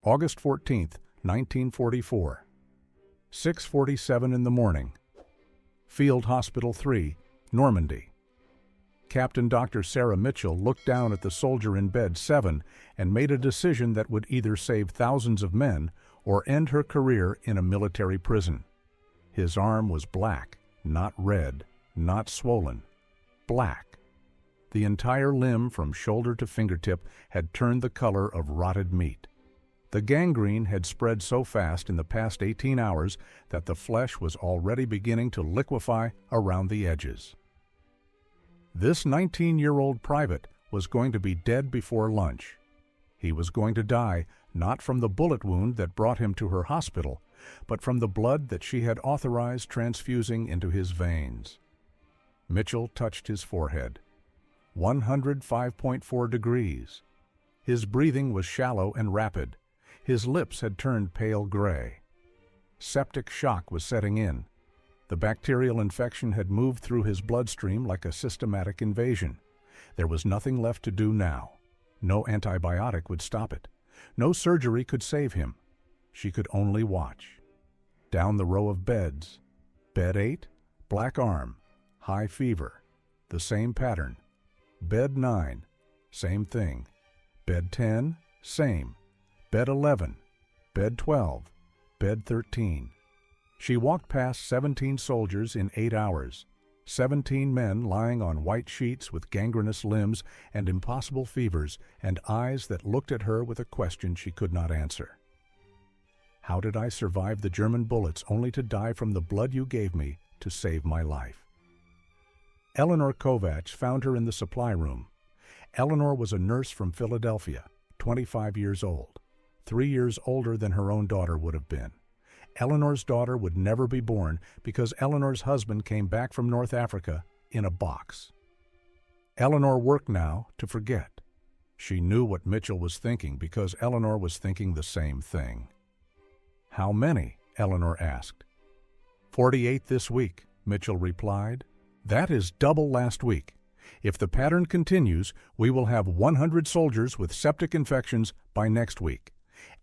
August 14th, 1944. 6:47 in the morning. Field Hospital 3, Normandy. Captain Dr. Sarah Mitchell looked down at the soldier in bed 7 and made a decision that would either save thousands of men or end her career in a military prison. His arm was black, not red, not swollen. Black. The entire limb from shoulder to fingertip had turned the color of rotted meat. The gangrene had spread so fast in the past 18 hours that the flesh was already beginning to liquefy around the edges. This 19-year-old private was going to be dead before lunch. He was going to die not from the bullet wound that brought him to her hospital, but from the blood that she had authorized transfusing into his veins. Mitchell touched his forehead. 105.4 degrees. His breathing was shallow and rapid. His lips had turned pale gray. Septic shock was setting in. The bacterial infection had moved through his bloodstream like a systematic invasion. There was nothing left to do now. No antibiotic would stop it. No surgery could save him. She could only watch. Down the row of beds. Bed 8, black arm, high fever. The same pattern. Bed 9, same thing. Bed 10, same. Bed 11, bed 12, bed 13. She walked past 17 soldiers in 8 hours, 17 men lying on white sheets with gangrenous limbs and impossible fevers and eyes that looked at her with a question she could not answer. How did I survive the German bullets only to die from the blood you gave me to save my life? Eleanor Kovacs found her in the supply room. Eleanor was a nurse from Philadelphia, 25 years old. 3 years older than her own daughter would have been. Eleanor's daughter would never be born because Eleanor's husband came back from North Africa in a box. Eleanor worked now to forget. She knew what Mitchell was thinking because Eleanor was thinking the same thing. "How many?" Eleanor asked. 48 this week, Mitchell replied. "That is double last week. If the pattern continues, we will have 100 soldiers with septic infections by next week.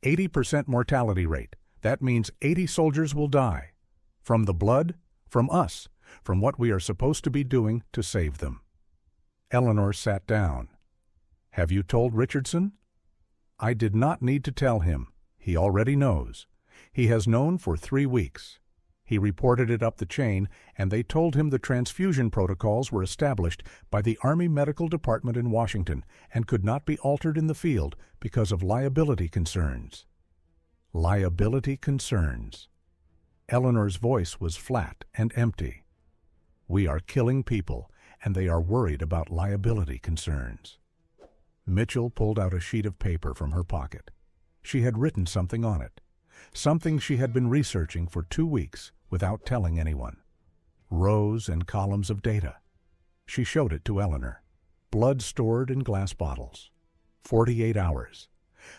80% mortality rate. That means 80 soldiers will die. From the blood, from us, from what we are supposed to be doing to save them." Eleanor sat down. "Have you told Richardson?" "I did not need to tell him. He already knows. He has known for 3 weeks. He reported it up the chain, and they told him the transfusion protocols were established by the Army Medical Department in Washington and could not be altered in the field because of liability concerns." Liability concerns. Eleanor's voice was flat and empty. "We are killing people, and they are worried about liability concerns." Mitchell pulled out a sheet of paper from her pocket. She had written something on it. Something she had been researching for 2 weeks without telling anyone. Rows and columns of data. She showed it to Eleanor. Blood stored in glass bottles. 48 hours.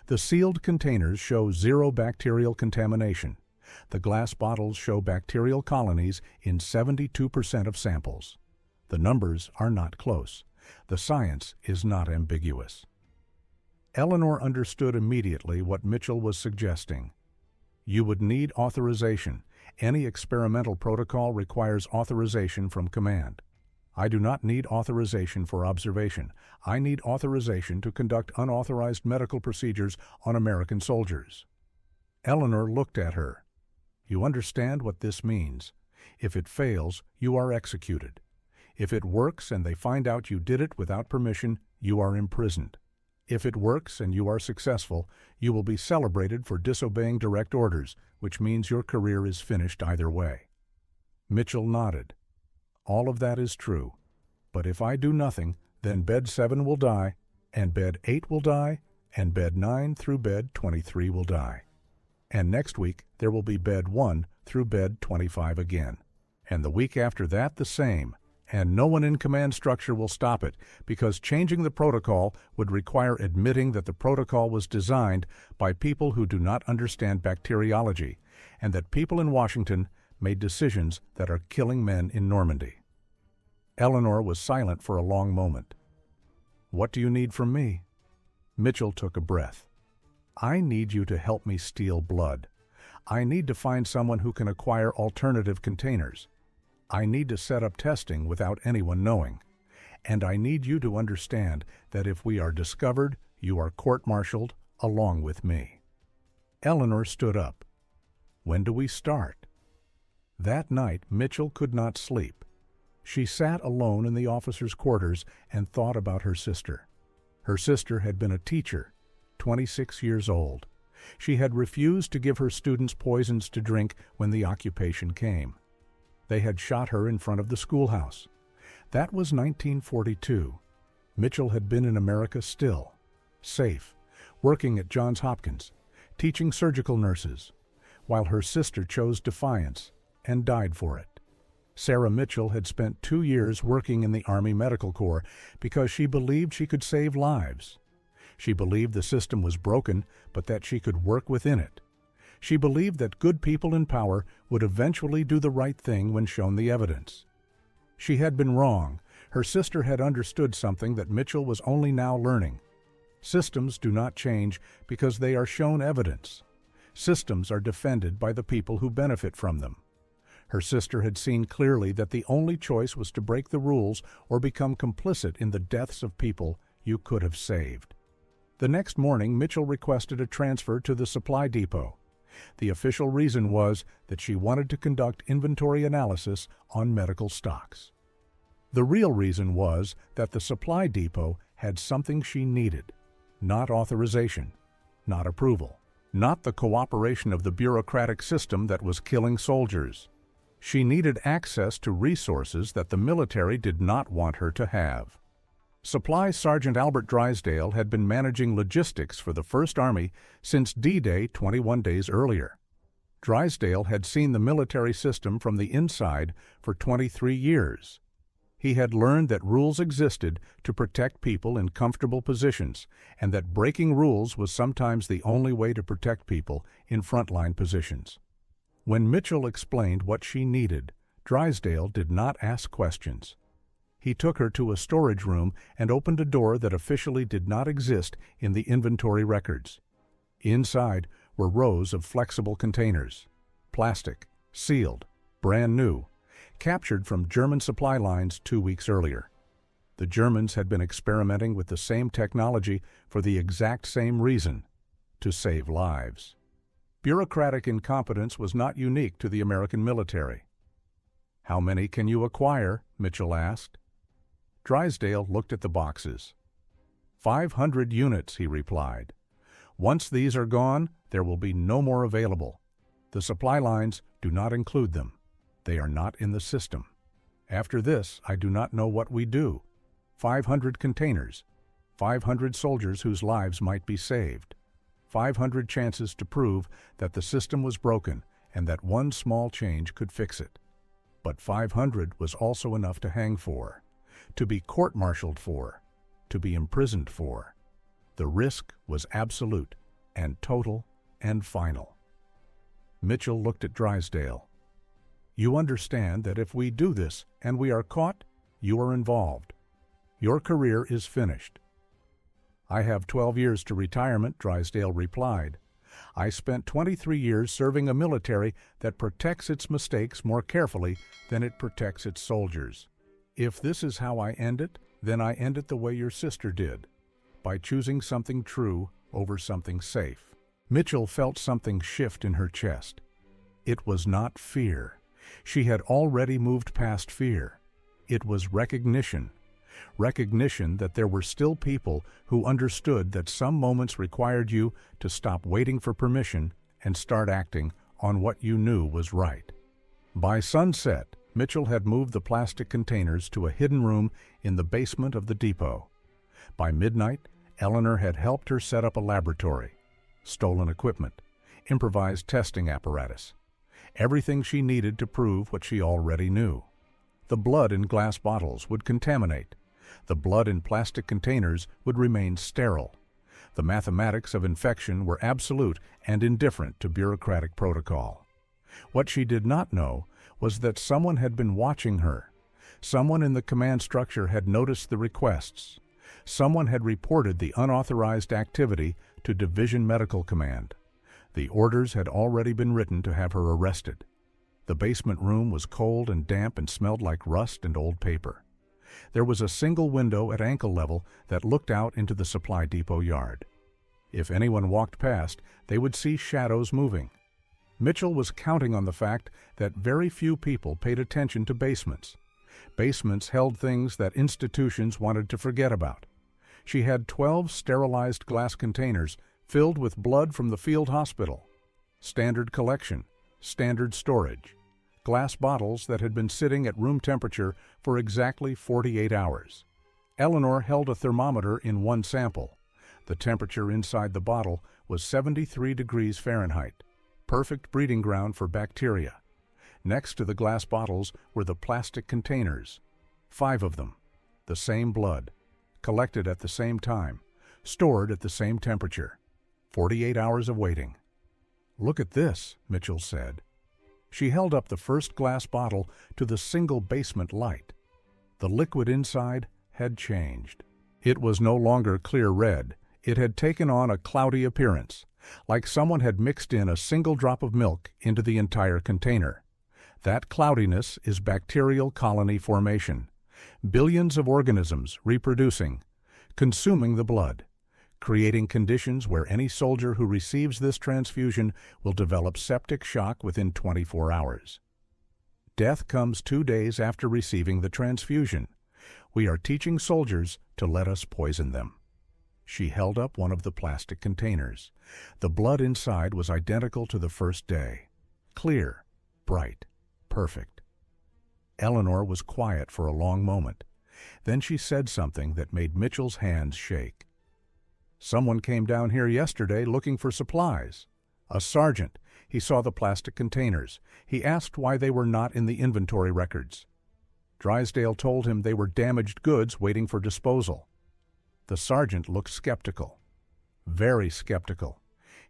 The sealed containers show 0 bacterial contamination. The glass bottles show bacterial colonies in 72% of samples. The numbers are not close. The science is not ambiguous. Eleanor understood immediately what Mitchell was suggesting. You would need authorization. Any experimental protocol requires authorization from command. I do not need authorization for observation. I need authorization to conduct unauthorized medical procedures on American soldiers. Eleanor looked at her. You understand what this means. If it fails, you are executed. If it works and they find out you did it without permission, you are imprisoned. If it works and you are successful, you will be celebrated for disobeying direct orders, which means your career is finished either way. Mitchell nodded. All of that is true. But if I do nothing, then bed 7 will die, and bed 8 will die, and bed 9 through bed 23 will die. And next week there will be bed 1 through bed 25 again. And the week after that the same. And no one in command structure will stop it, because changing the protocol would require admitting that the protocol was designed by people who do not understand bacteriology, and that people in Washington made decisions that are killing men in Normandy. Eleanor was silent for a long moment. What do you need from me? Mitchell took a breath. I need you to help me steal blood. I need to find someone who can acquire alternative containers. I need to set up testing without anyone knowing. And I need you to understand that if we are discovered, you are court-martialed along with me." Eleanor stood up. "When do we start?" That night, Mitchell could not sleep. She sat alone in the officers' quarters and thought about her sister. Her sister had been a teacher, 26 years old. She had refused to give her students poisons to drink when the occupation came. They had shot her in front of the schoolhouse. That was 1942. Mitchell had been in America still, safe, working at Johns Hopkins, teaching surgical nurses, while her sister chose defiance and died for it. Sarah Mitchell had spent 2 years working in the Army Medical Corps because she believed she could save lives. She believed the system was broken, but that she could work within it. She believed that good people in power would eventually do the right thing when shown the evidence. She had been wrong. Her sister had understood something that Mitchell was only now learning. Systems do not change because they are shown evidence. Systems are defended by the people who benefit from them. Her sister had seen clearly that the only choice was to break the rules or become complicit in the deaths of people you could have saved. The next morning, Mitchell requested a transfer to the supply depot. The official reason was that she wanted to conduct inventory analysis on medical stocks. The real reason was that the supply depot had something she needed, not authorization, not approval, not the cooperation of the bureaucratic system that was killing soldiers. She needed access to resources that the military did not want her to have. Supply Sergeant Albert Drysdale had been managing logistics for the First Army since D-Day 21 days earlier. Drysdale had seen the military system from the inside for 23 years. He had learned that rules existed to protect people in comfortable positions, and that breaking rules was sometimes the only way to protect people in frontline positions. When Mitchell explained what she needed, Drysdale did not ask questions. He took her to a storage room and opened a door that officially did not exist in the inventory records. Inside were rows of flexible containers, plastic, sealed, brand new, captured from German supply lines 2 weeks earlier. The Germans had been experimenting with the same technology for the exact same reason, to save lives. Bureaucratic incompetence was not unique to the American military. "How many can you acquire?" Mitchell asked. Drysdale looked at the boxes. 500 units, he replied. "Once these are gone, there will be no more available. The supply lines do not include them. They are not in the system. After this, I do not know what we do. 500 containers, 500 soldiers whose lives might be saved, 500 chances to prove that the system was broken and that one small change could fix it. But 500 was also enough to hang for, to be court-martialed for, to be imprisoned for. The risk was absolute and total and final." Mitchell looked at Drysdale. "You understand that if we do this and we are caught, you are involved. Your career is finished." "I have 12 years to retirement," Drysdale replied. "I spent 23 years serving a military that protects its mistakes more carefully than it protects its soldiers. If this is how I end it, then I end it the way your sister did, by choosing something true over something safe." Mitchell felt something shift in her chest. It was not fear. She had already moved past fear. It was recognition. Recognition that there were still people who understood that some moments required you to stop waiting for permission and start acting on what you knew was right. By sunset, Mitchell had moved the plastic containers to a hidden room in the basement of the depot. By midnight, Eleanor had helped her set up a laboratory, stolen equipment, improvised testing apparatus, everything she needed to prove what she already knew. The blood in glass bottles would contaminate. The blood in plastic containers would remain sterile. The mathematics of infection were absolute and indifferent to bureaucratic protocol. What she did not know was that someone had been watching her. Someone in the command structure had noticed the requests. Someone had reported the unauthorized activity to Division Medical Command. The orders had already been written to have her arrested. The basement room was cold and damp and smelled like rust and old paper. There was a single window at ankle level that looked out into the supply depot yard. If anyone walked past, they would see shadows moving. Mitchell was counting on the fact that very few people paid attention to basements. Basements held things that institutions wanted to forget about. She had 12 sterilized glass containers filled with blood from the field hospital. Standard collection, standard storage. Glass bottles that had been sitting at room temperature for exactly 48 hours. Eleanor held a thermometer in one sample. The temperature inside the bottle was 73 degrees Fahrenheit, perfect breeding ground for bacteria. Next to the glass bottles were the plastic containers, 5 of them, the same blood, collected at the same time, stored at the same temperature. 48 hours of waiting. "Look at this," Mitchell said. She held up the first glass bottle to the single basement light. The liquid inside had changed. It was no longer clear red. It had taken on a cloudy appearance, like someone had mixed in a single drop of milk into the entire container. That cloudiness is bacterial colony formation. Billions of organisms reproducing, consuming the blood, creating conditions where any soldier who receives this transfusion will develop septic shock within 24 hours. Death comes 2 days after receiving the transfusion. We are teaching soldiers to let us poison them. She held up one of the plastic containers. The blood inside was identical to the first day. Clear, bright, perfect. Eleanor was quiet for a long moment. Then she said something that made Mitchell's hands shake. "Someone came down here yesterday looking for supplies. A sergeant. He saw the plastic containers. He asked why they were not in the inventory records. Drysdale told him they were damaged goods waiting for disposal." The sergeant looked skeptical. Very skeptical.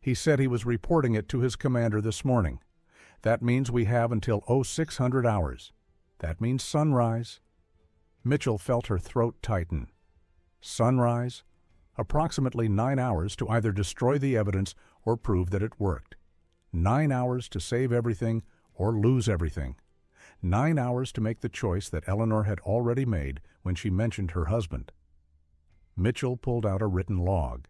He said he was reporting it to his commander this morning. That means we have until 0600 hours. That means sunrise. Mitchell felt her throat tighten. Sunrise? Approximately 9 hours to either destroy the evidence or prove that it worked. 9 hours to save everything or lose everything. 9 hours to make the choice that Eleanor had already made when she mentioned her husband. Mitchell pulled out a written log.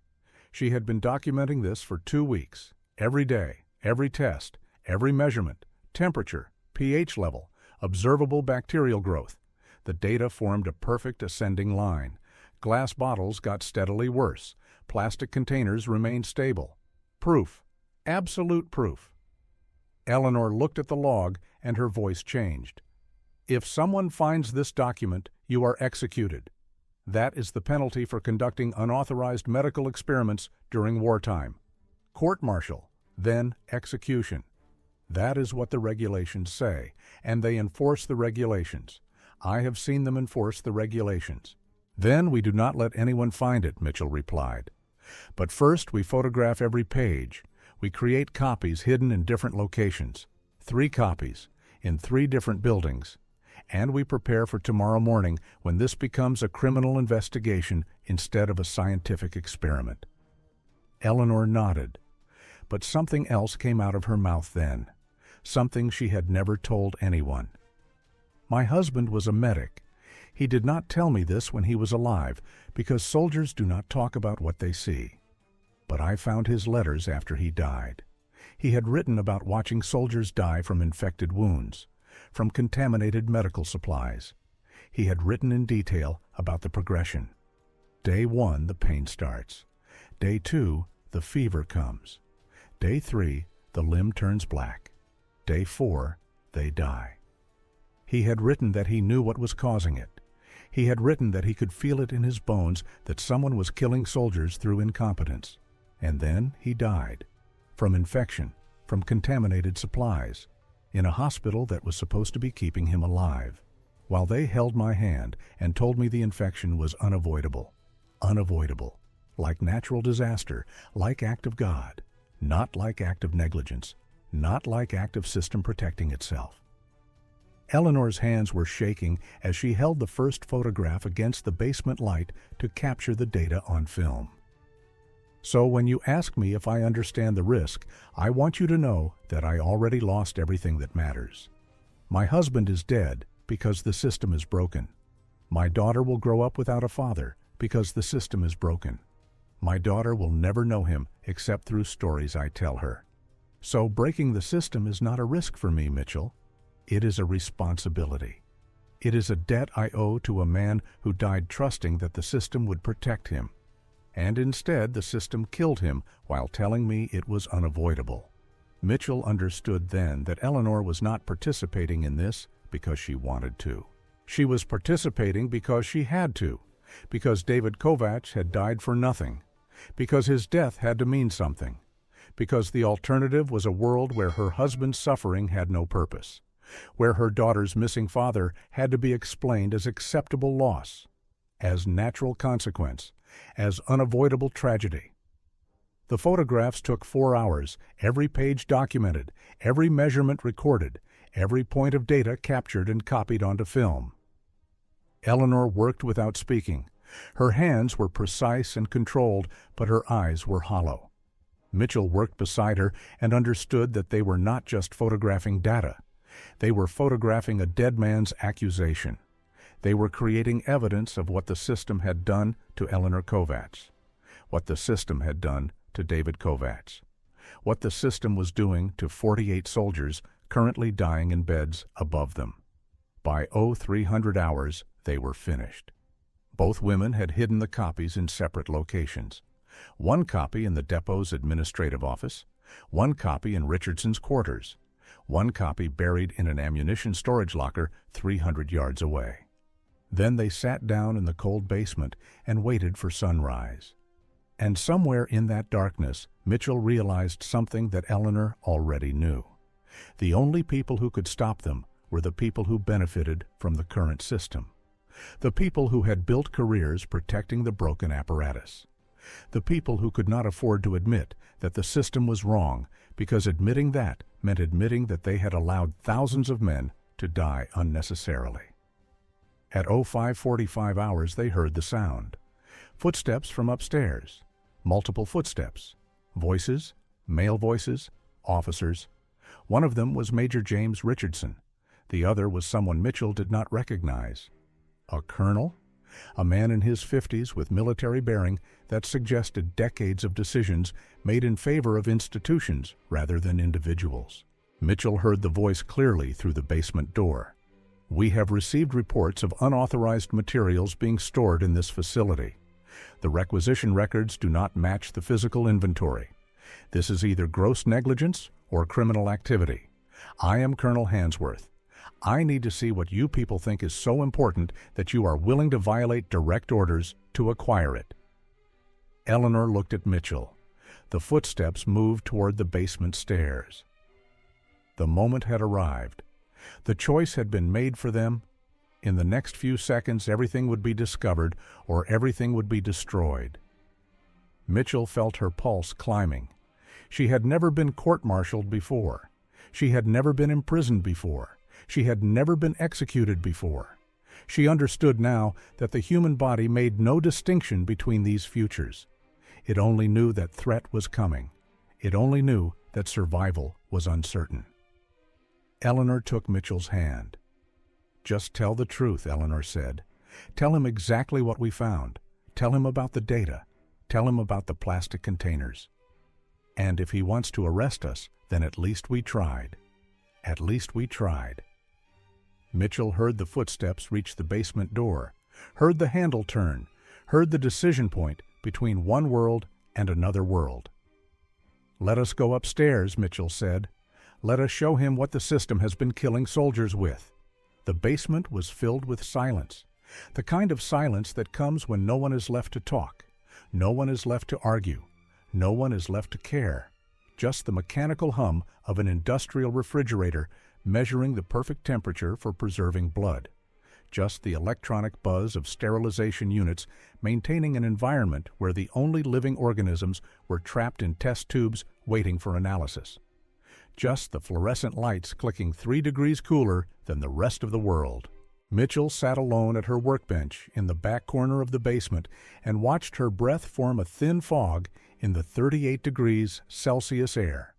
She had been documenting this for 2 weeks. Every day, every test, every measurement, temperature, pH level, observable bacterial growth. The data formed a perfect ascending line. Glass bottles got steadily worse. Plastic containers remained stable. Proof. Absolute proof. Eleanor looked at the log and her voice changed. "If someone finds this document, you are executed. That is the penalty for conducting unauthorized medical experiments during wartime. Court-martial, then execution. That is what the regulations say, and they enforce the regulations. I have seen them enforce the regulations." "Then we do not let anyone find it," Mitchell replied. "But first we photograph every page. We create copies hidden in different locations. 3 copies, in 3 different buildings. And we prepare for tomorrow morning when this becomes a criminal investigation instead of a scientific experiment." Eleanor nodded. But something else came out of her mouth then. Something she had never told anyone. "My husband was a medic. He did not tell me this when he was alive, because soldiers do not talk about what they see. But I found his letters after he died. He had written about watching soldiers die from infected wounds, from contaminated medical supplies. He had written in detail about the progression. Day 1, the pain starts. Day 2, the fever comes. Day 3, the limb turns black. Day 4, they die. He had written that he knew what was causing it. He had written that he could feel it in his bones that someone was killing soldiers through incompetence. And then he died. From infection, from contaminated supplies, in a hospital that was supposed to be keeping him alive. While they held my hand and told me the infection was unavoidable. Unavoidable. Like natural disaster, like act of God. Not like act of negligence. Not like act of system protecting itself. Eleanor's hands were shaking as she held the first photograph against the basement light to capture the data on film. So when you ask me if I understand the risk, I want you to know that I already lost everything that matters. My husband is dead because the system is broken. My daughter will grow up without a father because the system is broken. My daughter will never know him except through stories I tell her. So breaking the system is not a risk for me, Mitchell. It is a responsibility. It is a debt I owe to a man who died trusting that the system would protect him. And instead, the system killed him while telling me it was unavoidable. Mitchell understood then that Eleanor was not participating in this because she wanted to. She was participating because she had to, because David Kovacs had died for nothing, because his death had to mean something, because the alternative was a world where her husband's suffering had no purpose, where her daughter's missing father had to be explained as acceptable loss, as natural consequence, as unavoidable tragedy. The photographs took 4 hours, every page documented, every measurement recorded, every point of data captured and copied onto film. Eleanor worked without speaking. Her hands were precise and controlled, but her eyes were hollow. Mitchell worked beside her and understood that they were not just photographing data. They were photographing a dead man's accusation. They were creating evidence of what the system had done to Eleanor Kovacs, what the system had done to David Kovacs, what the system was doing to 48 soldiers currently dying in beds above them. By 0300 hours, they were finished. Both women had hidden the copies in separate locations. One copy in the depot's administrative office, one copy in Richardson's quarters, one copy buried in an ammunition storage locker 300 yards away. Then they sat down in the cold basement and waited for sunrise. And somewhere in that darkness, Mitchell realized something that Eleanor already knew. The only people who could stop them were the people who benefited from the current system. The people who had built careers protecting the broken apparatus. The people who could not afford to admit that the system was wrong, because admitting that meant admitting that they had allowed thousands of men to die unnecessarily. At 0545 hours they heard the sound. Footsteps from upstairs. Multiple footsteps. Voices, male voices, officers. One of them was Major James Richardson. The other was someone Mitchell did not recognize. A colonel? A man in his 50s with military bearing that suggested decades of decisions made in favor of institutions rather than individuals. Mitchell heard the voice clearly through the basement door. "We have received reports of unauthorized materials being stored in this facility. The requisition records do not match the physical inventory. This is either gross negligence or criminal activity. I am Colonel Hansworth. I need to see what you people think is so important that you are willing to violate direct orders to acquire it." Eleanor looked at Mitchell. The footsteps moved toward the basement stairs. The moment had arrived. The choice had been made for them. In the next few seconds, everything would be discovered or everything would be destroyed. Mitchell felt her pulse climbing. She had never been court-martialed before. She had never been imprisoned before. She had never been executed before. She understood now that the human body made no distinction between these futures. It only knew that threat was coming. It only knew that survival was uncertain. Eleanor took Mitchell's hand. "Just tell the truth," Eleanor said. "Tell him exactly what we found. Tell him about the data. Tell him about the plastic containers. And if he wants to arrest us, then at least we tried. At least we tried." Mitchell heard the footsteps reach the basement door, heard the handle turn, heard the decision point between one world and another world. "Let us go upstairs," Mitchell said. "Let us show him what the system has been killing soldiers with." The basement was filled with silence, the kind of silence that comes when no one is left to talk, no one is left to argue, no one is left to care, just the mechanical hum of an industrial refrigerator measuring the perfect temperature for preserving blood, just the electronic buzz of sterilization units maintaining an environment where the only living organisms were trapped in test tubes waiting for analysis, just the fluorescent lights clicking 3 degrees cooler than the rest of the world. Mitchell sat alone at her workbench in the back corner of the basement and watched her breath form a thin fog in the 38 degrees Celsius air.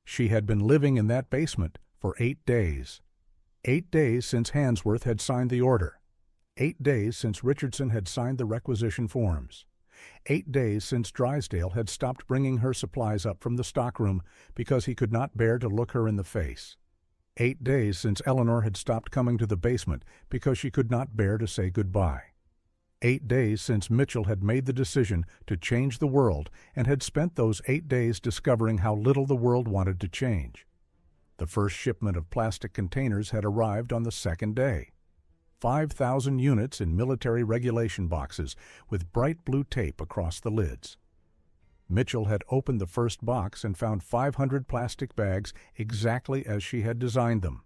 She had been living in that basement for 8 days. 8 days since Hansworth had signed the order. 8 days since Richardson had signed the requisition forms. 8 days since Drysdale had stopped bringing her supplies up from the stockroom because he could not bear to look her in the face. 8 days since Eleanor had stopped coming to the basement because she could not bear to say goodbye. 8 days since Mitchell had made the decision to change the world and had spent those 8 days discovering how little the world wanted to change. The first shipment of plastic containers had arrived on the second day. 5,000 units in military regulation boxes with bright blue tape across the lids. Mitchell had opened the first box and found 500 plastic bags exactly as she had designed them.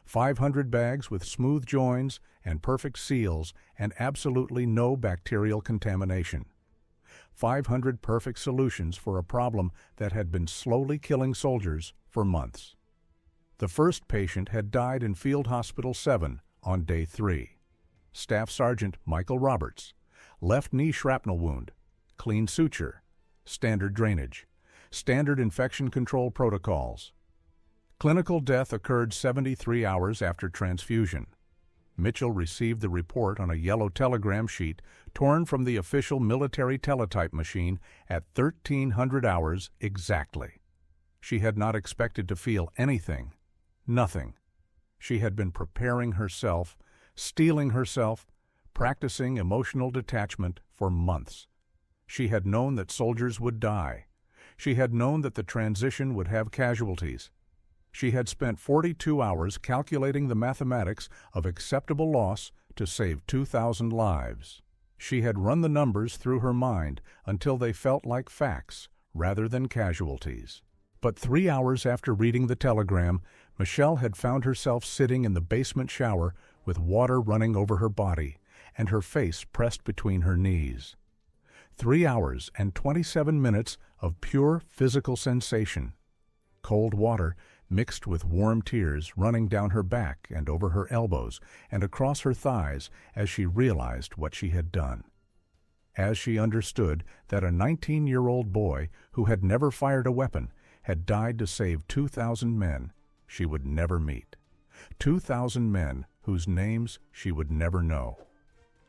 500 bags with smooth joins and perfect seals and absolutely no bacterial contamination. 500 perfect solutions for a problem that had been slowly killing soldiers for months. The first patient had died in Field Hospital 7 on day 3. Staff Sergeant Michael Roberts. Left knee shrapnel wound. Clean suture. Standard drainage. Standard infection control protocols. Clinical death occurred 73 hours after transfusion. Mitchell received the report on a yellow telegram sheet torn from the official military teletype machine at 1300 hours exactly. She had not expected to feel anything. Nothing. She had been preparing herself, steeling herself, practicing emotional detachment for months. She had known that soldiers would die. She had known that the transition would have casualties. She had spent 42 hours calculating the mathematics of acceptable loss to save 2,000 lives. She had run the numbers through her mind until they felt like facts rather than casualties. But 3 hours after reading the telegram, Michelle had found herself sitting in the basement shower with water running over her body and her face pressed between her knees. 3 hours and 27 minutes of pure physical sensation. Cold water mixed with warm tears running down her back and over her elbows and across her thighs as she realized what she had done. As she understood that a 19-year-old boy who had never fired a weapon had died to save 2,000 men she would never meet. 2,000 men whose names she would never know.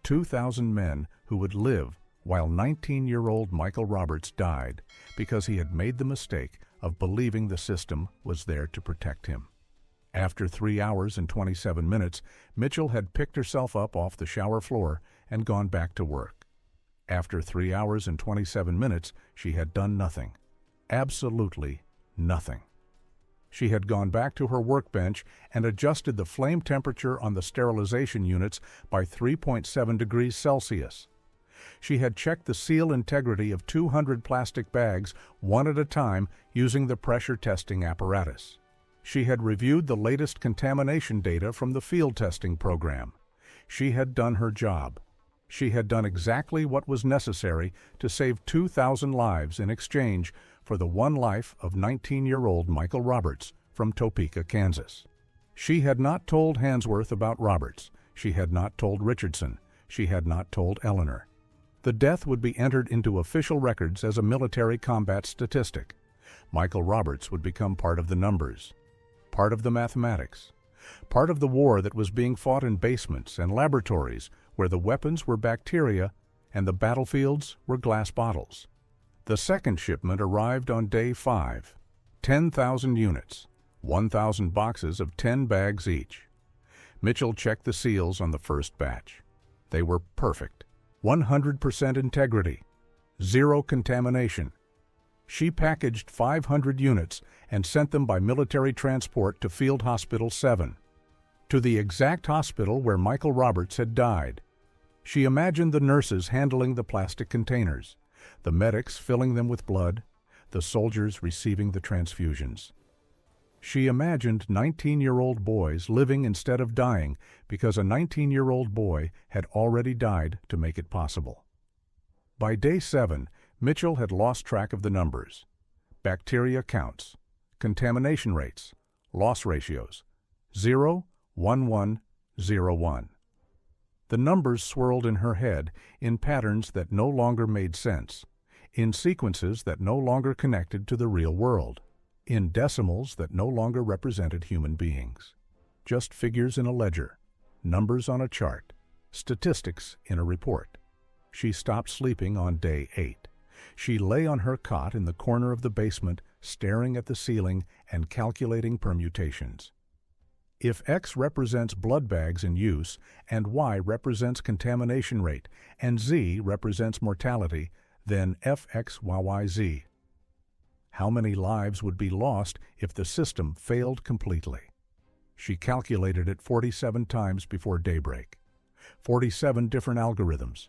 2,000 men who would live while 19-year-old Michael Roberts died because he had made the mistake of believing the system was there to protect him. After 3 hours and 27 minutes, Mitchell had picked herself up off the shower floor and gone back to work. After 3 hours and 27 minutes, she had done nothing. Absolutely nothing. She had gone back to her workbench and adjusted the flame temperature on the sterilization units by 3.7 degrees Celsius. She had checked the seal integrity of 200 plastic bags one at a time using the pressure testing apparatus. She had reviewed the latest contamination data from the field testing program. She had done her job. She had done exactly what was necessary to save 2,000 lives in exchange for the one life of 19-year-old Michael Roberts from Topeka, Kansas. She had not told Hansworth about Roberts. She had not told Richardson. She had not told Eleanor. The death would be entered into official records as a military combat statistic. Michael Roberts would become part of the numbers, part of the mathematics, part of the war that was being fought in basements and laboratories where the weapons were bacteria and the battlefields were glass bottles. The second shipment arrived on day 5, 10,000 units, 1,000 boxes of 10 bags each. Mitchell checked the seals on the first batch. They were perfect. 100% integrity, 0 contamination. She packaged 500 units and sent them by military transport to Field Hospital 7, to the exact hospital where Michael Roberts had died. She imagined the nurses handling the plastic containers, the medics filling them with blood, the soldiers receiving the transfusions. She imagined 19-year-old boys living instead of dying because a 19-year-old boy had already died to make it possible. By day 7, Mitchell had lost track of the numbers. Bacteria counts, contamination rates, loss ratios, 0, 1, 1, 0, 1. The numbers swirled in her head in patterns that no longer made sense. in sequences that no longer connected to the real world, in decimals that no longer represented human beings. Just figures in a ledger, numbers on a chart, statistics in a report. She stopped sleeping on day 8. She lay on her cot in the corner of the basement, staring at the ceiling and calculating permutations. If X represents blood bags in use, and Y represents contamination rate, and Z represents mortality, then FXYYZ. How many lives would be lost if the system failed completely? She calculated it 47 times before daybreak. 47 different algorithms,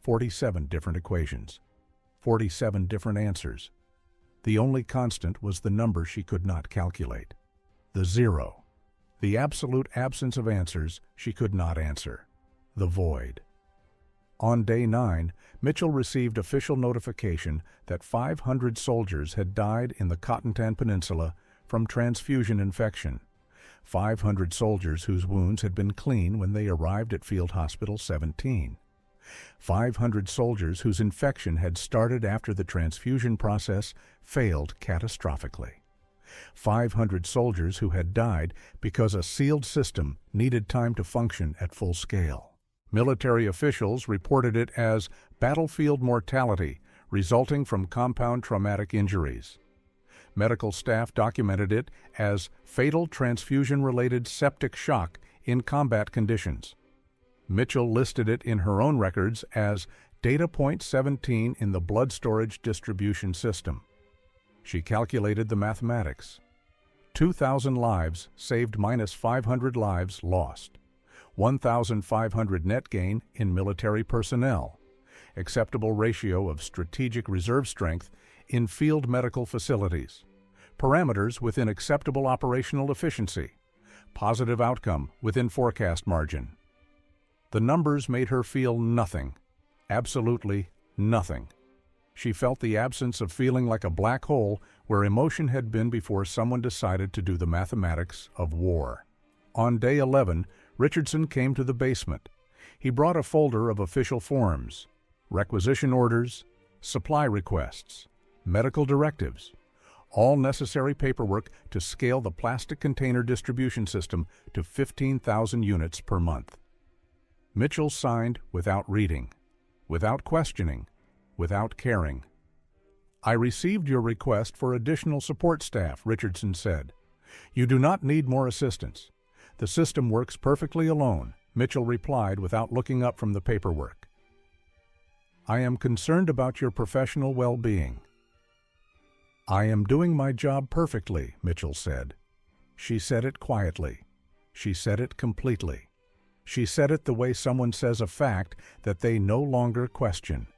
47 different equations, 47 different answers. The only constant was the number she could not calculate, the zero. The absolute absence of answers she could not answer, the void. On day 9, Mitchell received official notification that 500 soldiers had died in the Cotentin Peninsula from transfusion infection. 500 soldiers whose wounds had been clean when they arrived at Field Hospital 17. 500 soldiers whose infection had started after the transfusion process failed catastrophically. 500 soldiers who had died because a sealed system needed time to function at full scale. Military officials reported it as battlefield mortality resulting from compound traumatic injuries. Medical staff documented it as fatal transfusion-related septic shock in combat conditions. Mitchell listed it in her own records as data point 17 in the blood storage distribution system. She calculated the mathematics. 2,000 lives saved minus 500 lives lost. 1,500 net gain in military personnel. Acceptable ratio of strategic reserve strength in field medical facilities. Parameters within acceptable operational efficiency. Positive outcome within forecast margin. The numbers made her feel nothing. Absolutely nothing. She felt the absence of feeling like a black hole where emotion had been before someone decided to do the mathematics of war. On day 11, Richardson came to the basement. He brought a folder of official forms, requisition orders, supply requests, medical directives, all necessary paperwork to scale the plastic container distribution system to 15,000 units per month. Mitchell signed without reading, without questioning, without caring. "I received your request for additional support staff," Richardson said. "You do not need more assistance. The system works perfectly alone," Mitchell replied without looking up from the paperwork. "I am concerned about your professional well-being." "I am doing my job perfectly," Mitchell said. She said it quietly. She said it completely. She said it the way someone says a fact that they no longer question.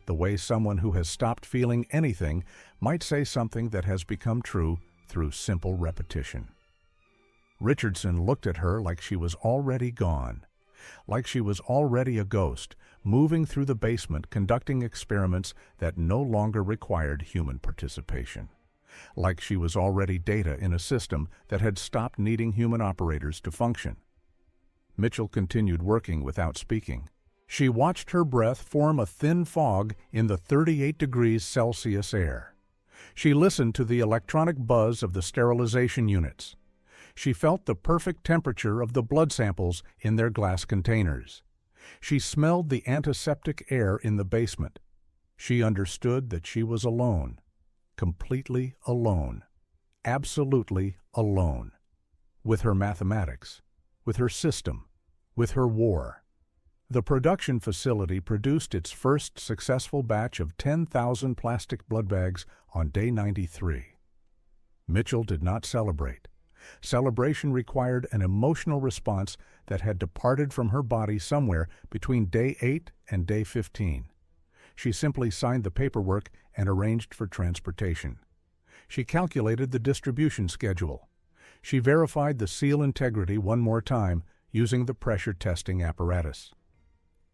The way someone who has stopped feeling anything might say something that has become true through simple repetition. Richardson looked at her like she was already gone, like she was already a ghost, moving through the basement conducting experiments that no longer required human participation, like she was already data in a system that had stopped needing human operators to function. Mitchell continued working without speaking. She watched her breath form a thin fog in the 38 degrees Celsius air. She listened to the electronic buzz of the sterilization units. She felt the perfect temperature of the blood samples in their glass containers. She smelled the antiseptic air in the basement. She understood that she was alone, completely alone, absolutely alone, with her mathematics, with her system, with her war. The production facility produced its first successful batch of 10,000 plastic blood bags on day 93. Mitchell did not celebrate. Celebration required an emotional response that had departed from her body somewhere between day 8 and day 15. She simply signed the paperwork and arranged for transportation. She calculated the distribution schedule. She verified the seal integrity one more time using the pressure testing apparatus.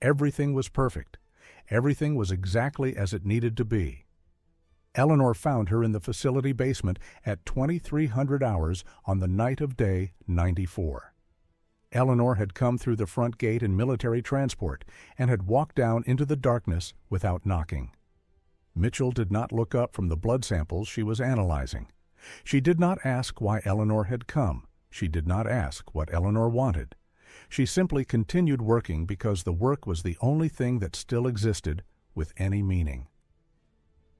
Everything was perfect. Everything was exactly as it needed to be. Eleanor found her in the facility basement at 2300 hours on the night of day 94. Eleanor had come through the front gate in military transport and had walked down into the darkness without knocking. Mitchell did not look up from the blood samples she was analyzing. She did not ask why Eleanor had come. She did not ask what Eleanor wanted. She simply continued working because the work was the only thing that still existed with any meaning.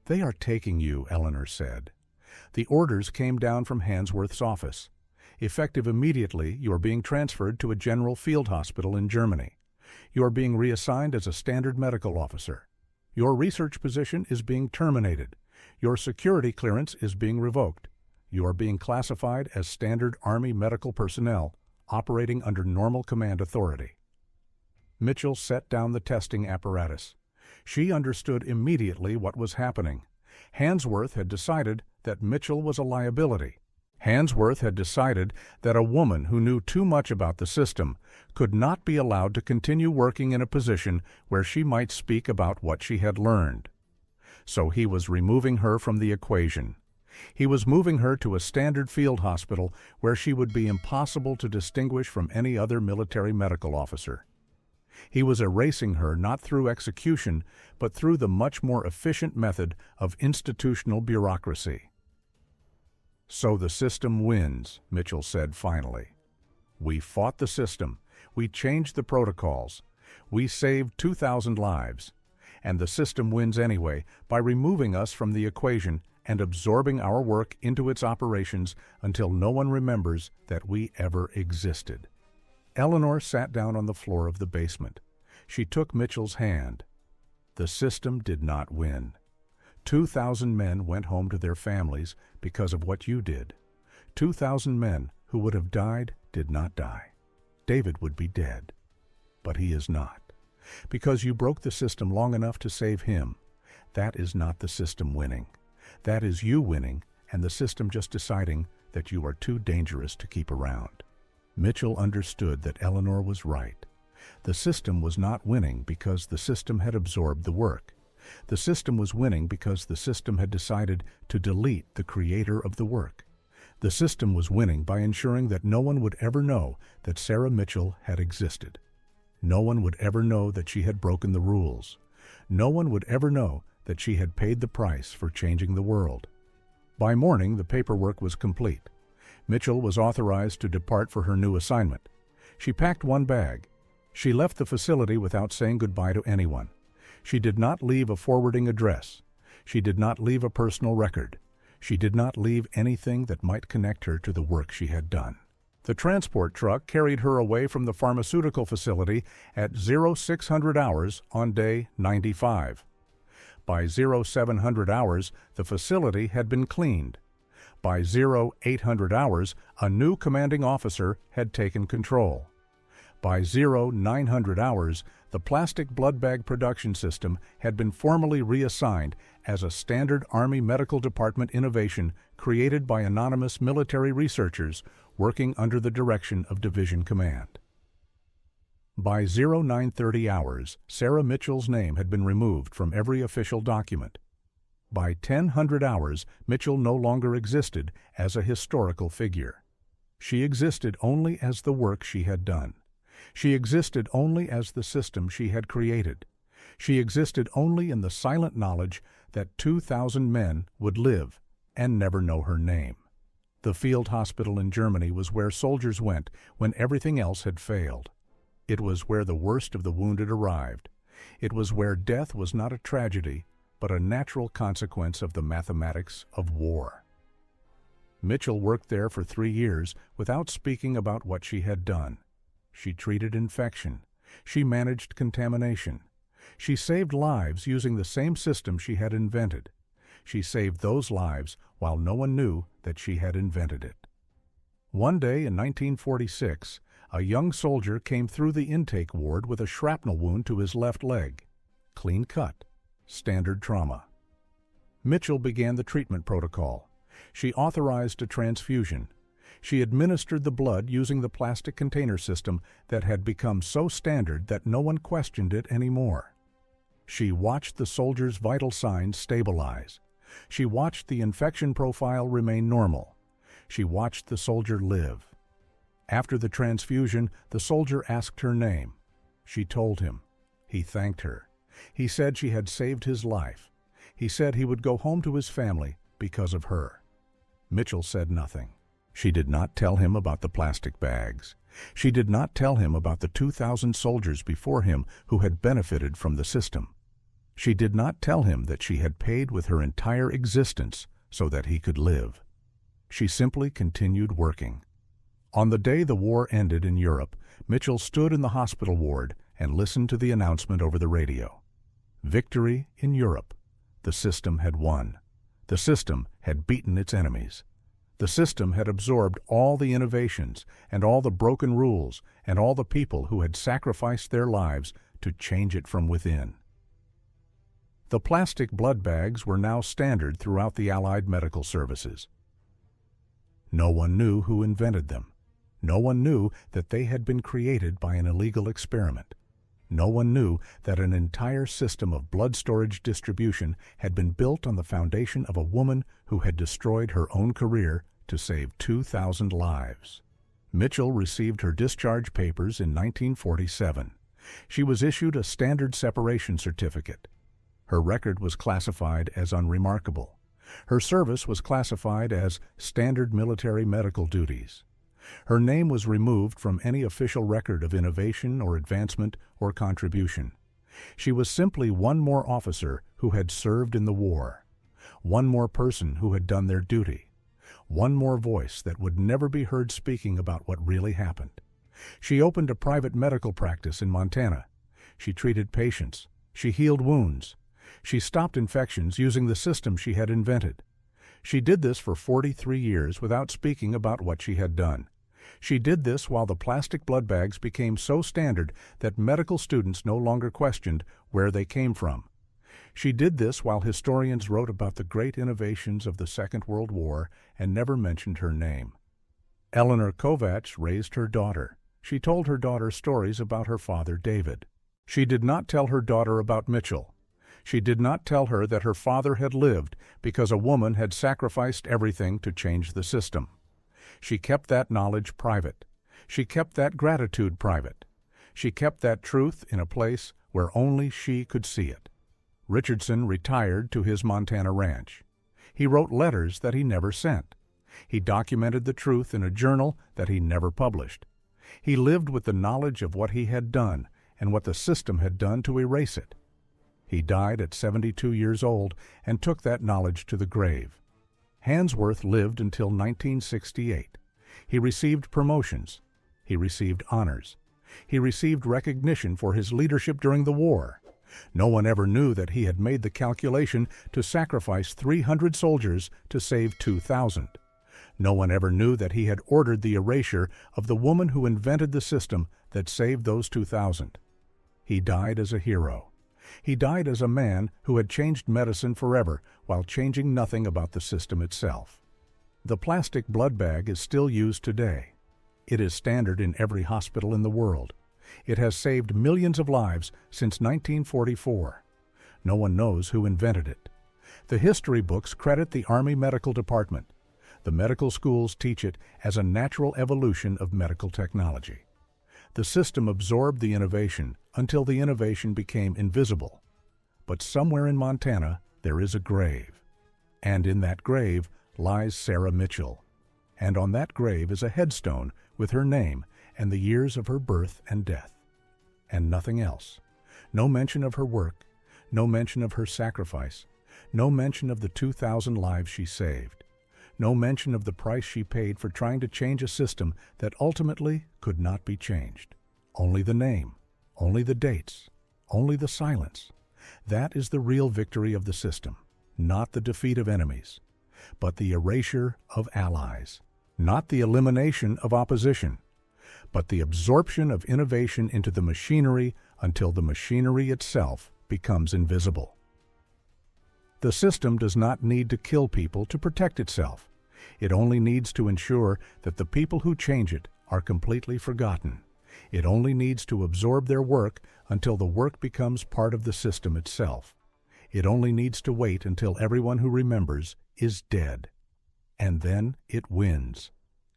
"They are taking you," Eleanor said. "The orders came down from Hansworth's office. Effective immediately, you are being transferred to a general field hospital in Germany. You are being reassigned as a standard medical officer. Your research position is being terminated. Your security clearance is being revoked. You are being classified as standard Army medical personnel, operating under normal command authority." Mitchell set down the testing apparatus. She understood immediately what was happening. Hansworth had decided that Mitchell was a liability. Hansworth had decided that a woman who knew too much about the system could not be allowed to continue working in a position where she might speak about what she had learned. So he was removing her from the equation. He was moving her to a standard field hospital where she would be impossible to distinguish from any other military medical officer. He was erasing her not through execution, but through the much more efficient method of institutional bureaucracy. "So the system wins," Mitchell said finally. "We fought the system. We changed the protocols. We saved 2,000 lives. And the system wins anyway by removing us from the equation and absorbing our work into its operations until no one remembers that we ever existed." Eleanor sat down on the floor of the basement. She took Mitchell's hand. "The system did not win. 2,000 men went home to their families because of what you did. 2,000 men who would have died did not die. David would be dead. But he is not. Because you broke the system long enough to save him. That is not the system winning. That is you winning and the system just deciding that you are too dangerous to keep around." Mitchell understood that Eleanor was right. The system was not winning because the system had absorbed the work. The system was winning because the system had decided to delete the creator of the work. The system was winning by ensuring that no one would ever know that Sarah Mitchell had existed. No one would ever know that she had broken the rules. No one would ever know that she had paid the price for changing the world. By morning, the paperwork was complete. Mitchell was authorized to depart for her new assignment. She packed one bag. She left the facility without saying goodbye to anyone. She did not leave a forwarding address. She did not leave a personal record. She did not leave anything that might connect her to the work she had done. The transport truck carried her away from the pharmaceutical facility at 0600 hours on day 95. By 0700 hours, the facility had been cleaned. By 0800 hours, a new commanding officer had taken control. By 0900 hours, the plastic blood bag production system had been formally reassigned as a standard Army Medical Department innovation created by anonymous military researchers working under the direction of Division Command. By 0930 hours, Sarah Mitchell's name had been removed from every official document. By 1000 hours, Mitchell no longer existed as a historical figure. She existed only as the work she had done. She existed only as the system she had created. She existed only in the silent knowledge that 2,000 men would live and never know her name. The field hospital in Germany was where soldiers went when everything else had failed. It was where the worst of the wounded arrived. It was where death was not a tragedy, but a natural consequence of the mathematics of war. Mitchell worked there for 3 years without speaking about what she had done. She treated infection. She managed contamination. She saved lives using the same system she had invented. She saved those lives while no one knew that she had invented it. One day in 1946, a young soldier came through the intake ward with a shrapnel wound to his left leg. Clean cut. Standard trauma. Mitchell began the treatment protocol. She authorized a transfusion. She administered the blood using the plastic container system that had become so standard that no one questioned it anymore. She watched the soldier's vital signs stabilize. She watched the infection profile remain normal. She watched the soldier live. After the transfusion, the soldier asked her name. She told him. He thanked her. He said she had saved his life. He said he would go home to his family because of her. Mitchell said nothing. She did not tell him about the plastic bags. She did not tell him about the 2,000 soldiers before him who had benefited from the system. She did not tell him that she had paid with her entire existence so that he could live. She simply continued working. On the day the war ended in Europe, Mitchell stood in the hospital ward and listened to the announcement over the radio. Victory in Europe. The system had won. The system had beaten its enemies. The system had absorbed all the innovations and all the broken rules and all the people who had sacrificed their lives to change it from within. The plastic blood bags were now standard throughout the Allied medical services. No one knew who invented them. No one knew that they had been created by an illegal experiment. No one knew that an entire system of blood storage distribution had been built on the foundation of a woman who had destroyed her own career to save 2,000 lives. Mitchell received her discharge papers in 1947. She was issued a standard separation certificate. Her record was classified as unremarkable. Her service was classified as standard military medical duties. Her name was removed from any official record of innovation or advancement or contribution. She was simply one more officer who had served in the war, one more person who had done their duty, one more voice that would never be heard speaking about what really happened. She opened a private medical practice in Montana. She treated patients. She healed wounds. She stopped infections using the system she had invented. She did this for 43 years without speaking about what she had done. She did this while the plastic blood bags became so standard that medical students no longer questioned where they came from. She did this while historians wrote about the great innovations of the Second World War and never mentioned her name. Eleanor Kovacs raised her daughter. She told her daughter stories about her father, David. She did not tell her daughter about Mitchell. She did not tell her that her father had lived because a woman had sacrificed everything to change the system. She kept that knowledge private. She kept that gratitude private. She kept that truth in a place where only she could see it. Richardson retired to his Montana ranch. He wrote letters that he never sent. He documented the truth in a journal that he never published. He lived with the knowledge of what he had done and what the system had done to erase it. He died at 72 years old and took that knowledge to the grave. Hansworth lived until 1968. He received promotions. He received honors. He received recognition for his leadership during the war. No one ever knew that he had made the calculation to sacrifice 300 soldiers to save 2,000. No one ever knew that he had ordered the erasure of the woman who invented the system that saved those 2,000. He died as a hero. He died as a man who had changed medicine forever while changing nothing about the system itself. The plastic blood bag is still used today. It is standard in every hospital in the world. It has saved millions of lives since 1944. No one knows who invented it. The history books credit the Army Medical Department. The medical schools teach it as a natural evolution of medical technology. The system absorbed the innovation until the innovation became invisible. But somewhere in Montana, there is a grave. And in that grave lies Sarah Mitchell. And on that grave is a headstone with her name and the years of her birth and death. And nothing else. No mention of her work, no mention of her sacrifice, no mention of the 2,000 lives she saved. No mention of the price she paid for trying to change a system that ultimately could not be changed. Only the name, only the dates, only the silence. That is the real victory of the system, not the defeat of enemies, but the erasure of allies, not the elimination of opposition, but the absorption of innovation into the machinery until the machinery itself becomes invisible. The system does not need to kill people to protect itself. It only needs to ensure that the people who change it are completely forgotten. It only needs to absorb their work until the work becomes part of the system itself. It only needs to wait until everyone who remembers is dead. And then it wins.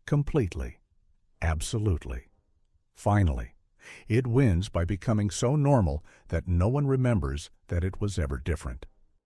Completely. Absolutely. Finally, it wins by becoming so normal that no one remembers that it was ever different.